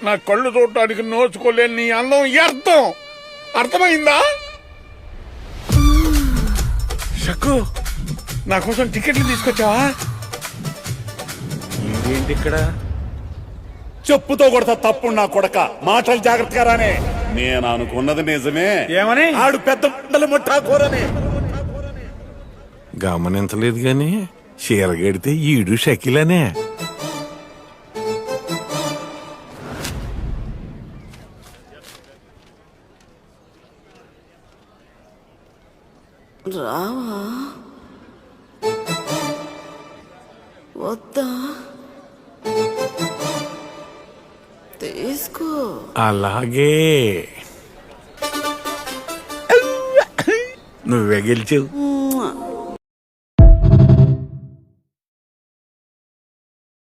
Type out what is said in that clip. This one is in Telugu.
నా కళ్ళు చూడటానికి నోచుకోలేని నీ అందం వ్యర్థం. అర్థమైందా? షక్కు, నా కోసం టికెట్లు తీసుకొచ్చావా? ఏంటి ఇక్కడ? చెప్పుతో కొడతా తప్పుడు నా కొడక. మాటలు జాగ్రత్తగా రానే. నేను అనుకున్నది నిజమే. ఏమని? ఆడు పెద్ద ముఠాకోరని. గమనించలేదు గాని చీరగడితే ఈడు షకిలనే. రావా వద్దా తీసుకో. అలాగే నువ్వే గెలిచావు.